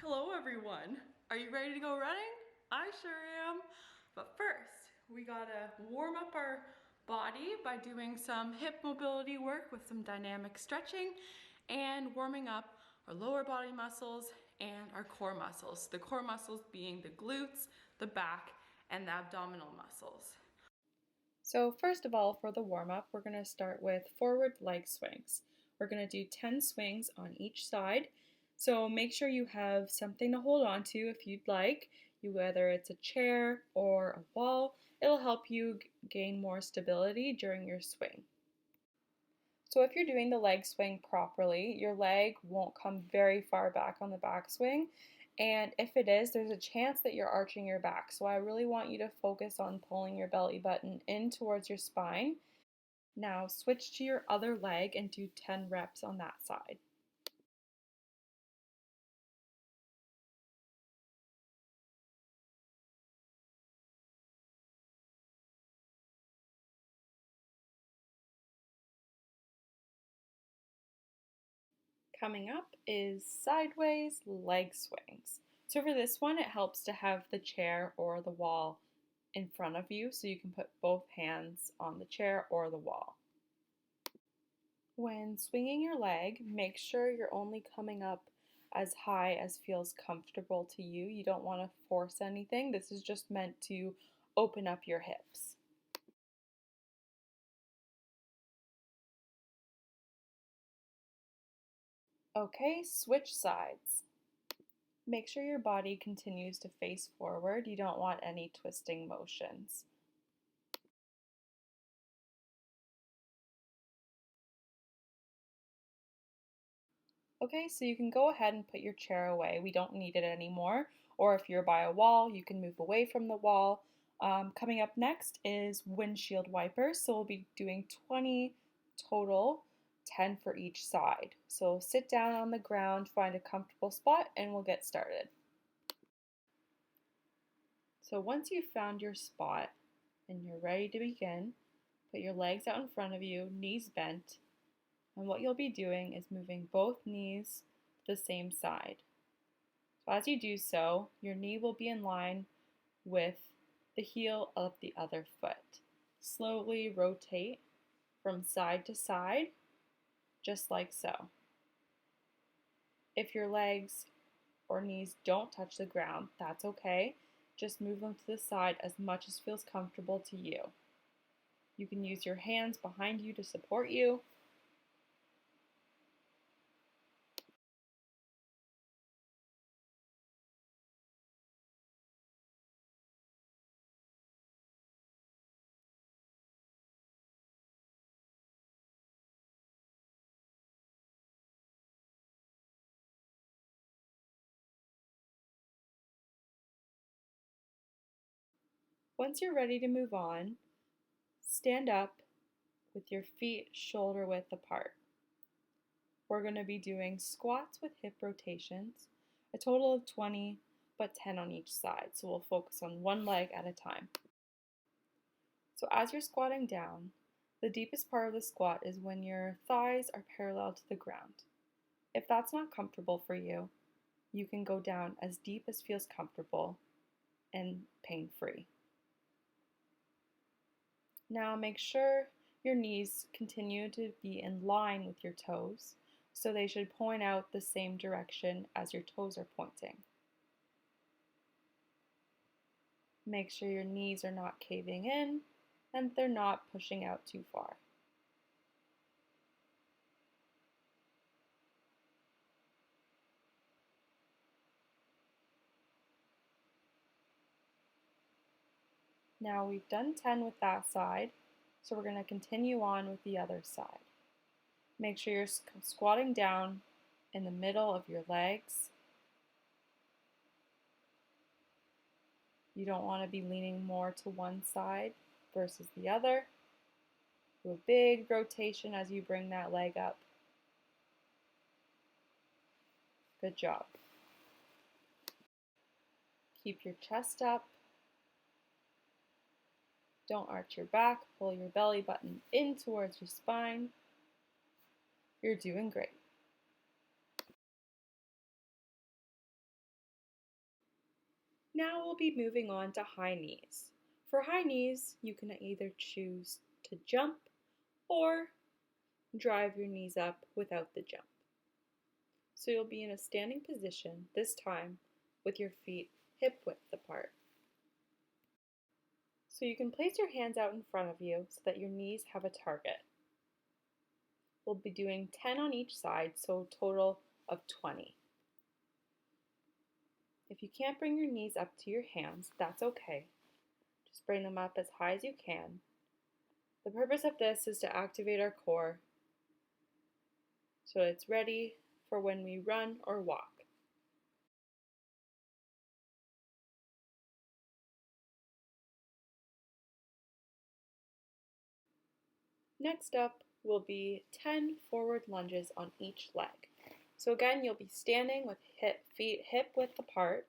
Hello everyone. Are you ready to go running? I sure am. But first, we gotta warm up our body by doing some hip mobility work with some dynamic stretching and warming up our lower body muscles and our core muscles. The core muscles being the glutes, the back, and the abdominal muscles. So first of all, for the warm-up, we're going to start with forward leg swings. We're going to do 10 swings on each side. So make sure you have something to hold on to if you'd like, whether it's a chair or a wall. It'll help you gain more stability during your swing. So if you're doing the leg swing properly, your leg won't come very far back on the backswing. And if it is, there's a chance that you're arching your back. So I really want you to focus on pulling your belly button in towards your spine. Now switch to your other leg and do 10 reps on that side. Coming up is sideways leg swings. So for this one, it helps to have the chair or the wall in front of you so you can put both hands on the chair or the wall. When swinging your leg, make sure you're only coming up as high as feels comfortable to you. You don't want to force anything. This is just meant to open up your hips. Okay, switch sides. Make sure your body continues to face forward. You don't want any twisting motions. Okay, so you can go ahead and put your chair away. We don't need it anymore. Or if you're by a wall, you can move away from the wall. Coming up next is windshield wipers. So we'll be doing 20 total, 10 for each side. So sit down on the ground, find a comfortable spot, and we'll get started. So once you've found your spot and you're ready to begin, put your legs out in front of you, knees bent, and what you'll be doing is moving both knees to the same side. So as you do so, your knee will be in line with the heel of the other foot. Slowly rotate from side to side, just like so. If your legs or knees don't touch the ground, that's okay. Just move them to the side as much as feels comfortable to you. You can use your hands behind you to support you. Once you're ready to move on, stand up with your feet shoulder width apart. We're going to be doing squats with hip rotations, a total of 20, but 10 on each side. So we'll focus on one leg at a time. So as you're squatting down, the deepest part of the squat is when your thighs are parallel to the ground. If that's not comfortable for you, you can go down as deep as feels comfortable and pain-free. Now make sure your knees continue to be in line with your toes, so they should point out the same direction as your toes are pointing. Make sure your knees are not caving in and they're not pushing out too far. Now we've done 10 with that side, so we're going to continue on with the other side. Make sure you're squatting down in the middle of your legs. You don't want to be leaning more to one side versus the other. Do a big rotation as you bring that leg up. Good job. Keep your chest up. Don't arch your back. Pull your belly button in towards your spine. You're doing great. now we'll be moving on to high knees. For high knees, you can either choose to jump or drive your knees up without the jump. So you'll be in a standing position, this time with your feet hip width apart. So you can place your hands out in front of you so that your knees have a target. We'll be doing 10 on each side, so a total of 20. If you can't bring your knees up to your hands, that's okay. Just bring them up as high as you can. The purpose of this is to activate our core so it's ready for when we run or walk. Next up will be 10 forward lunges on each leg. So again, you'll be standing with feet hip width apart.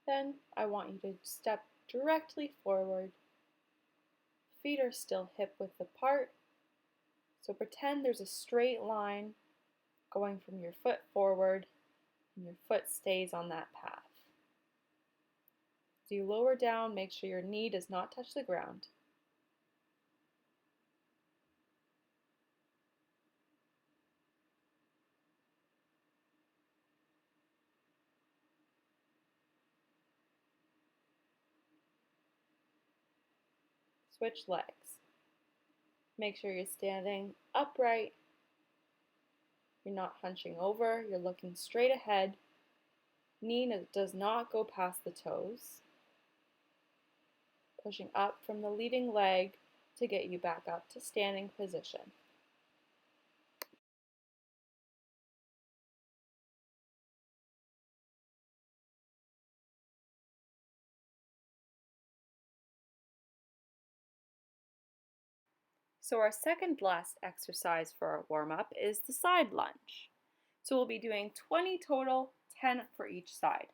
Then I want you to step directly forward. Feet are still hip width apart. So pretend there's a straight line going from your foot forward and your foot stays on that path. As you lower down, make sure your knee does not touch the ground. Switch legs. Make sure you're standing upright. You're not hunching over, you're looking straight ahead. Knee does not go past the toes. Pushing up from the leading leg to get you back up to standing position. So our second last exercise for our warm-up is the side lunge. So we'll be doing 20 total, 10 for each side.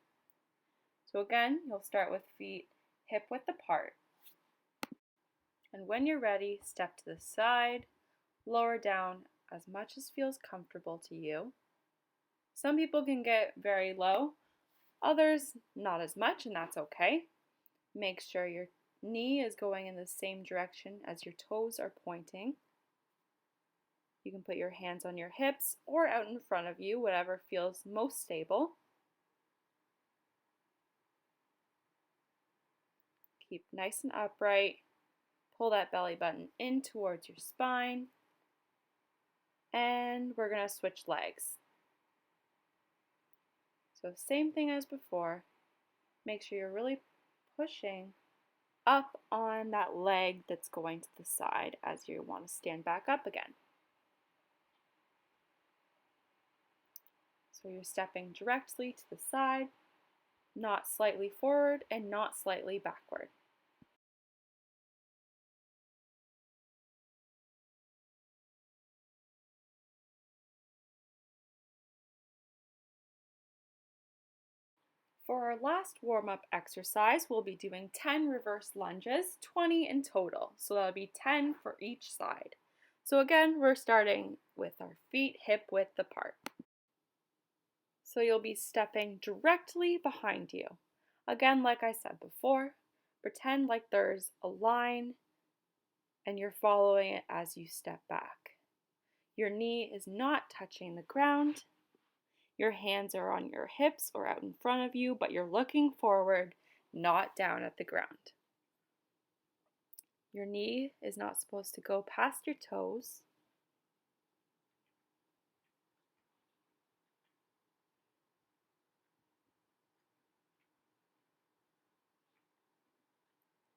So again, you'll start with feet hip width apart. And when you're ready, step to the side, lower down as much as feels comfortable to you. Some people can get very low, others not as much, and that's okay. Make sure your knee is going in the same direction as your toes are pointing. You can put your hands on your hips or out in front of you, whatever feels most stable. Keep nice and upright. Pull that belly button in towards your spine. And we're going to switch legs. So same thing as before. Make sure you're really pushing up on that leg that's going to the side as you want to stand back up again. So you're stepping directly to the side, not slightly forward and not slightly backward. For our last warm-up exercise, we'll be doing 10 reverse lunges, 20 in total. So that'll be 10 for each side. So again, we're starting with our feet hip width apart. So you'll be stepping directly behind you. Again, like I said before, pretend like there's a line and you're following it as you step back. Your knee is not touching the ground. Your hands are on your hips or out in front of you, but you're looking forward, not down at the ground. Your knee is not supposed to go past your toes.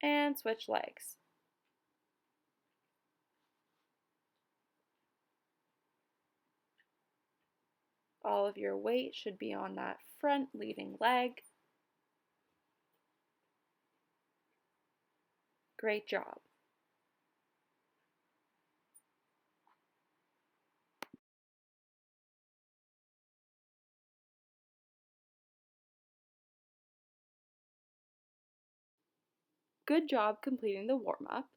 And switch legs. All of your weight should be on that front leading leg. Great job. Good job completing the warm-up.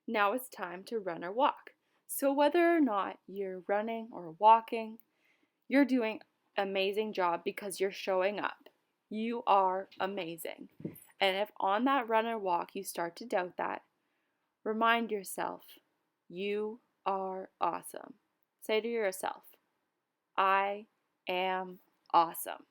Now it's time to run or walk. So whether or not you're running or walking, you're doing an amazing job because you're showing up. You are amazing. And if on that run or walk you start to doubt that, remind yourself, you are awesome. Say to yourself, I am awesome.